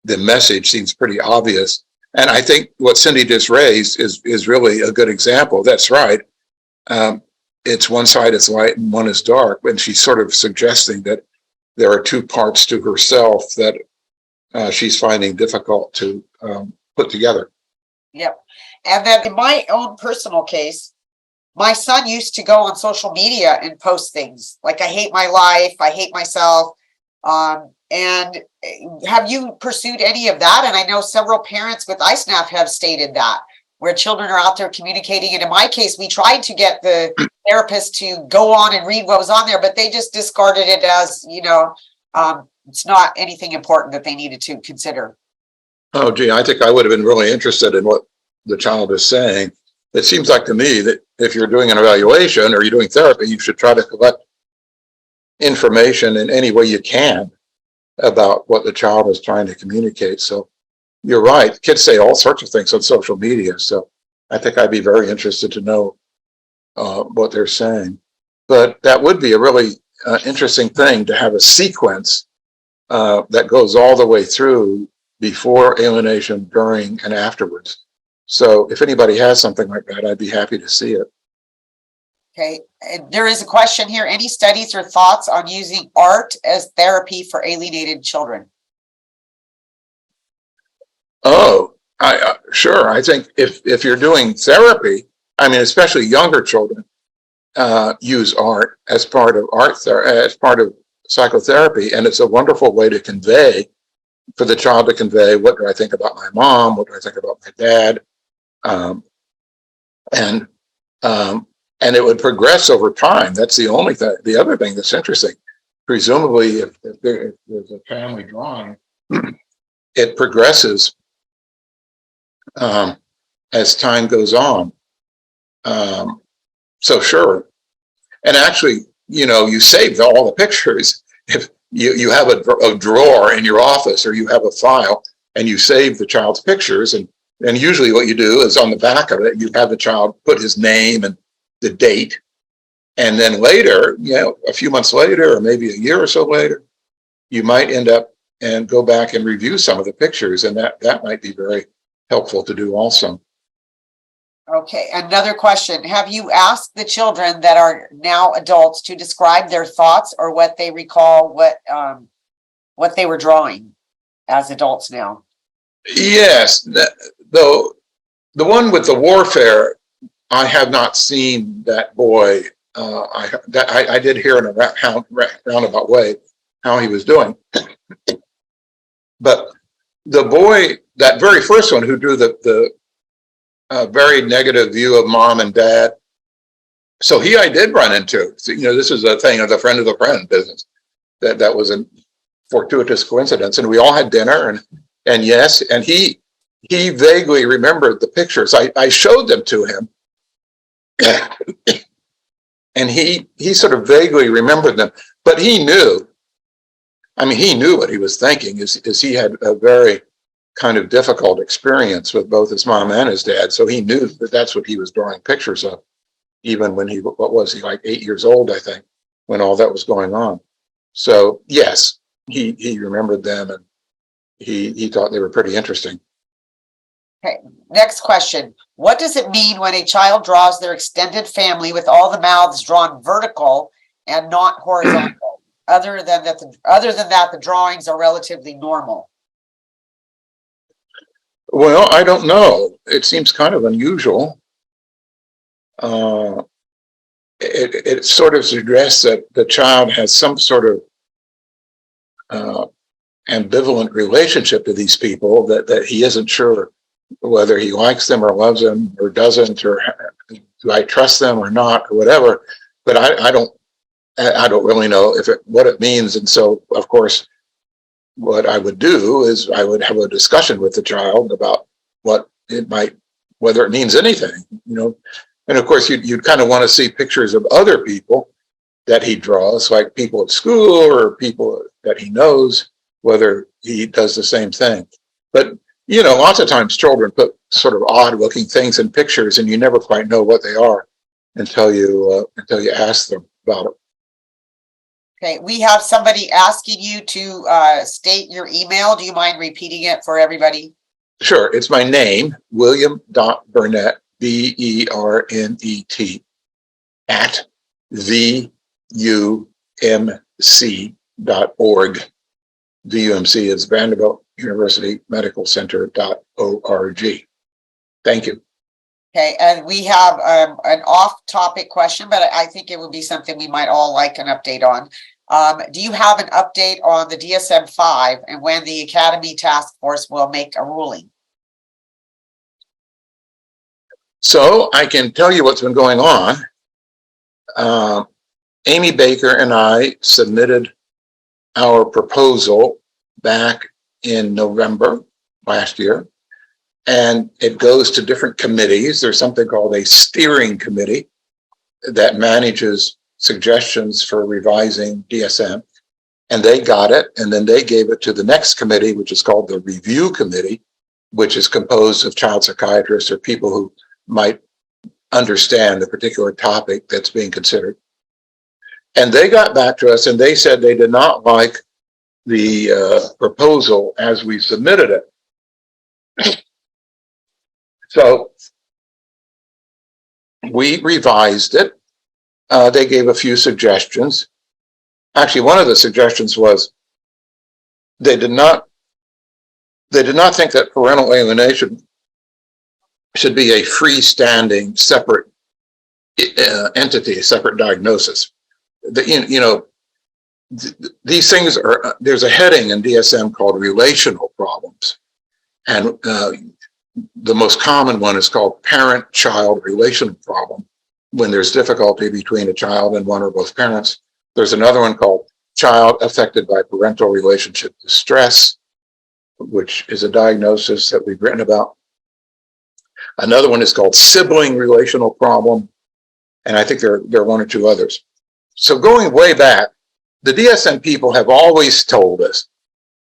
the message seems pretty obvious. And I think what Cindy just raised is really a good example. That's right. It's one side is light and one is dark. And she's sort of suggesting that there are two parts to herself that she's finding difficult to put together. Yep. And then in my own personal case, my son used to go on social media and post things like, I hate my life, I hate myself. And have you pursued any of that? And I know several parents with ISNAF have stated that, where children are out there communicating. And in my case, we tried to get the therapist to go on and read what was on there, but they just discarded it as, it's not anything important that they needed to consider. Oh, gee, I think I would have been really interested in what the child is saying. It seems like to me that if you're doing an evaluation or you're doing therapy, you should try to collect information in any way you can about what the child is trying to communicate. So you're right. Kids say all sorts of things on social media. So I think I'd be very interested to know what they're saying. But that would be a really interesting thing to have a sequence that goes all the way through before alienation, during, and afterwards. So if anybody has something like that, I'd be happy to see it. Okay, and there is a question here. Any studies or thoughts on using art as therapy for alienated children? Oh, sure. I think if you're doing therapy, I mean, especially younger children, use art as part of as part of psychotherapy, and it's a wonderful way to convey, for the child to convey, what do I think about my mom? What do I think about my dad? And it would progress over time. That's the only thing. The other thing that's interesting, presumably, if there's a family drawing, it progresses as time goes on. So sure. And actually, you save all the pictures. If you have a drawer in your office, or you have a file and you save the child's pictures, and usually what you do is on the back of it, you have the child put his name and the date. And then later, a few months later, or maybe a year or so later, you might end up and go back and review some of the pictures. And that might be very helpful to do also. Okay, another question. Have you asked the children that are now adults to describe their thoughts or what they recall, what they were drawing as adults now? Yes, though the one with the warfare, I have not seen that boy. I did hear in a roundabout way how he was doing. But the boy, that very first one who drew the very negative view of mom and dad, so I did run into. So, this is a thing of the friend business. That was a fortuitous coincidence, and we all had dinner, and yes, and he vaguely remembered the pictures. I showed them to him. And he sort of vaguely remembered them, but he knew. I mean, he knew what he was thinking. Is he had a very kind of difficult experience with both his mom and his dad, so he knew that that's what he was drawing pictures of, even when what was he, like 8 years old, I think, when all that was going on. So yes, he remembered them, and he thought they were pretty interesting. Okay, next question. What does it mean when a child draws their extended family with all the mouths drawn vertical and not horizontal? Other than that, the drawings are relatively normal. Well, I don't know. It seems kind of unusual. It sort of suggests that the child has some sort of ambivalent relationship to these people, that he isn't sure whether he likes them or loves them or doesn't, or do I trust them or not, or whatever. But I don't really know what it means. And so, of course, what I would do is I would have a discussion with the child about what it might, whether it means anything, And of course, you'd kind of want to see pictures of other people that he draws, like people at school or people that he knows, whether he does the same thing. But, lots of times children put sort of odd looking things in pictures and you never quite know what they are until you ask them about it. Okay, we have somebody asking you to state your email. Do you mind repeating it for everybody? Sure. It's my name, Wlliam.Bernet, BERNET, at VUMC.org. VUMC is Vanderbilt University Medical Center.org. Thank you. Okay, and we have an off-topic question, but I think it would be something we might all like an update on. Do you have an update on the DSM-5 and when the Academy Task Force will make a ruling? So I can tell you what's been going on. Amy Baker and I submitted our proposal back in November last year, and it goes to different committees. There's something called a steering committee that manages suggestions for revising DSM, and they got it, and then they gave it to the next committee, which is called the review committee, which is composed of child psychiatrists or people who might understand the particular topic that's being considered. And they got back to us and they said they did not like the proposal as we submitted it. So we revised it. They gave a few suggestions. Actually, one of the suggestions was they did not think that parental alienation should be a freestanding, separate entity, a separate diagnosis. These things are, there's a heading in DSM called relational problems. And the most common one is called parent-child relational problem, when there's difficulty between a child and one or both parents. There's another one called child affected by parental relationship distress, which is a diagnosis that we've written about. Another one is called sibling relational problem. And I think there are one or two others. So going way back, the DSM people have always told us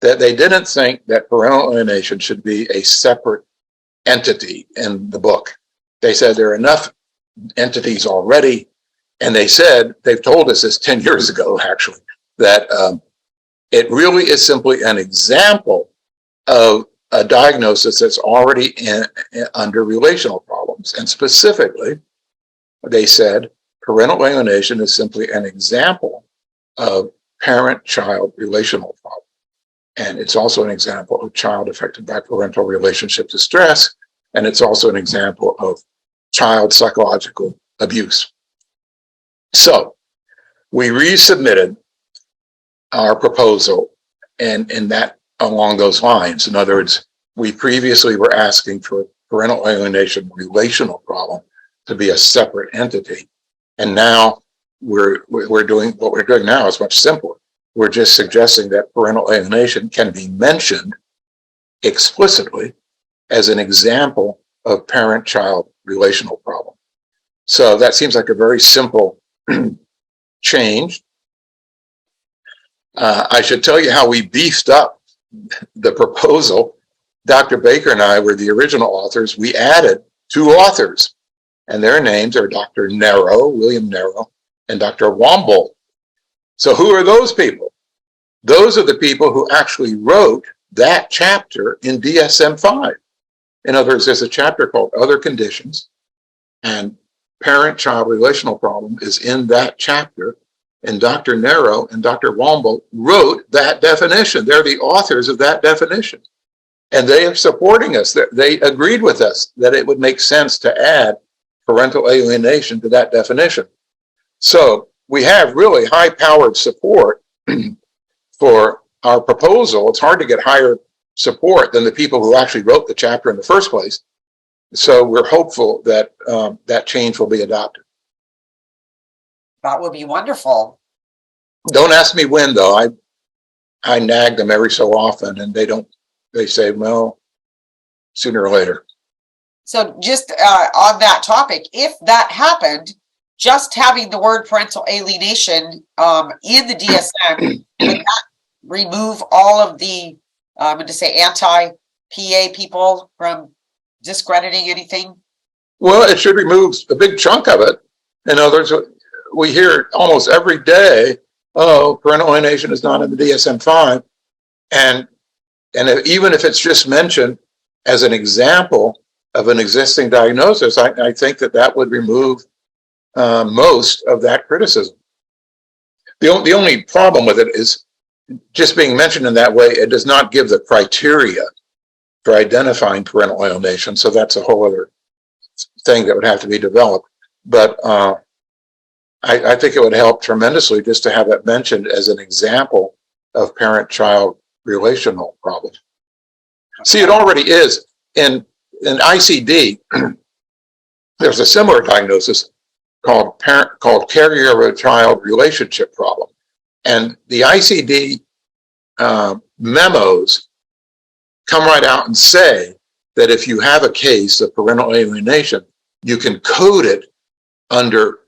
that they didn't think that parental alienation should be a separate entity in the book. They said there are enough entities already. And they said, they've told us this 10 years ago, actually, that it really is simply an example of a diagnosis that's already under relational problems. And specifically, they said parental alienation is simply an example of parent-child relational problem. And it's also an example of child affected by parental relationship distress. And it's also an example of child psychological abuse. So we resubmitted our proposal and that along those lines. In other words, we previously were asking for parental alienation relational problem to be a separate entity. And now we're doing what we're doing now is much simpler. We're just suggesting that parental alienation can be mentioned explicitly as an example of parent-child relational problem. So that seems like a very simple change. I should tell you how we beefed up the proposal. Dr. Baker and I were the original authors. We added 2 authors, and their names are Dr. Nero, Wlliam Nero, and Dr. Womble. So who are those people? Those are the people who actually wrote that chapter in DSM-5. In other words, there's a chapter called Other Conditions, and parent-child relational problem is in that chapter. And Dr. Nero and Dr. Womble wrote that definition. They're the authors of that definition. And they are supporting us. They agreed with us that it would make sense to add parental alienation to that definition. So we have really high-powered support for our proposal. It's hard to get higher support than the people who actually wrote the chapter in the first place. So we're hopeful that that change will be adopted. That would be wonderful. Don't ask me when, though. I nag them every so often, and they say, well, sooner or later. So just on that topic, if that happened, just having the word parental alienation in the DSM, would that remove all of the, I'm going to say anti-PA people from discrediting anything? Well, it should remove a big chunk of it. In other words, we hear almost every day, oh, parental alienation is not in the DSM-5. And even if it's just mentioned as an example of an existing diagnosis, I think that would remove most of that criticism. The only problem with it is just being mentioned in that way, it does not give the criteria for identifying parental alienation. So that's a whole other thing that would have to be developed. But I think it would help tremendously just to have it mentioned as an example of parent-child relational problem. See, it already is. In ICD, there's a similar diagnosis called caregiver-child relationship problem. And the ICD memos come right out and say that if you have a case of parental alienation, you can code it under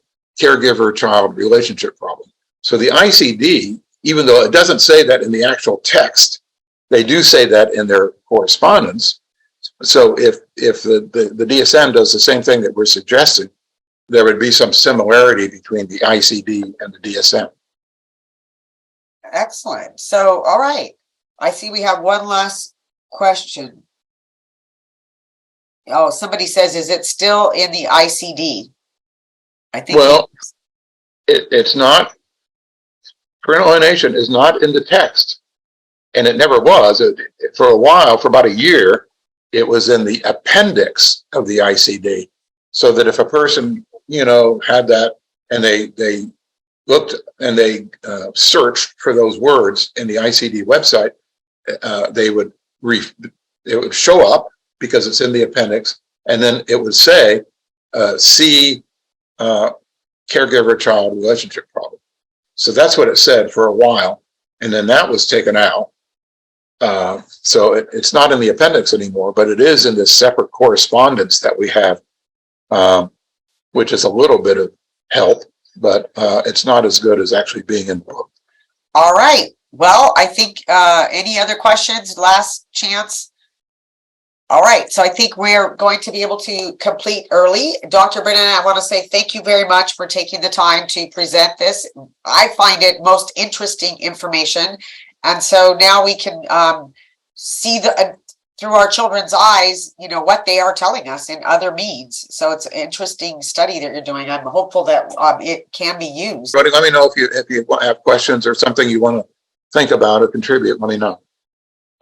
caregiver-child relationship problem. So the ICD, even though it doesn't say that in the actual text, they do say that in their correspondence. So if the DSM does the same thing that we're suggesting, there would be some similarity between the ICD and the DSM. Excellent. So, all right. I see we have one last question. Oh, somebody says, is it still in the ICD? I think. Well, it's not. Parental alienation is not in the text, and it never was. For a while, for about a year, it was in the appendix of the ICD, so that if a person, had that and they looked and they searched for those words in the ICD website, it would show up because it's in the appendix, and then it would say, see caregiver-child relationship problem. So that's what it said for a while, and then that was taken out. So it's not in the appendix anymore, but it is in this separate correspondence that we have, which is a little bit of help, but it's not as good as actually being in the book. All right. Well, I think any other questions? Last chance. All right. So I think we're going to be able to complete early. Dr. Bernet, I want to say thank you very much for taking the time to present this. I find it most interesting information. And so now we can see through our children's eyes, what they are telling us in other means. So it's an interesting study that you're doing. I'm hopeful that it can be used. But let me know if you have questions or something you want to think about or contribute. Let me know.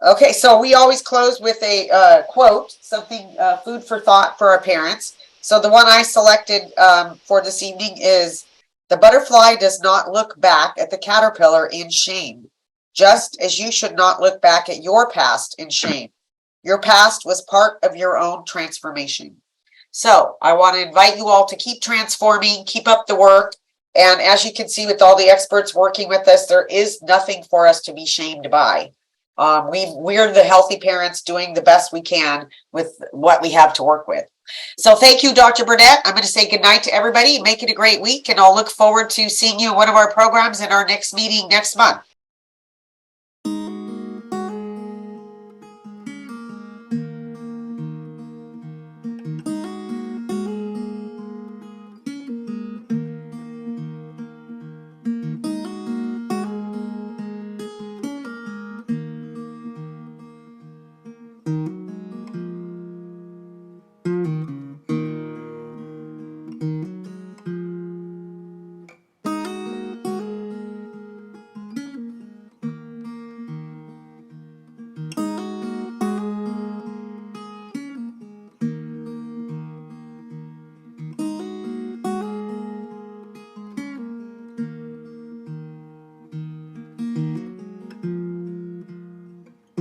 Okay, so we always close with a quote, something food for thought for our parents. So the one I selected for this evening is, "The butterfly does not look back at the caterpillar in shame, just as you should not look back at your past in shame. Your past was part of your own transformation." So I want to invite you all to keep transforming, keep up the work. And as you can see with all the experts working with us, there is nothing for us to be shamed by. We're the healthy parents doing the best we can with what we have to work with. So thank you, Dr. Bernet. I'm going to say goodnight to everybody. Make it a great week, and I'll look forward to seeing you in one of our programs in our next meeting next month.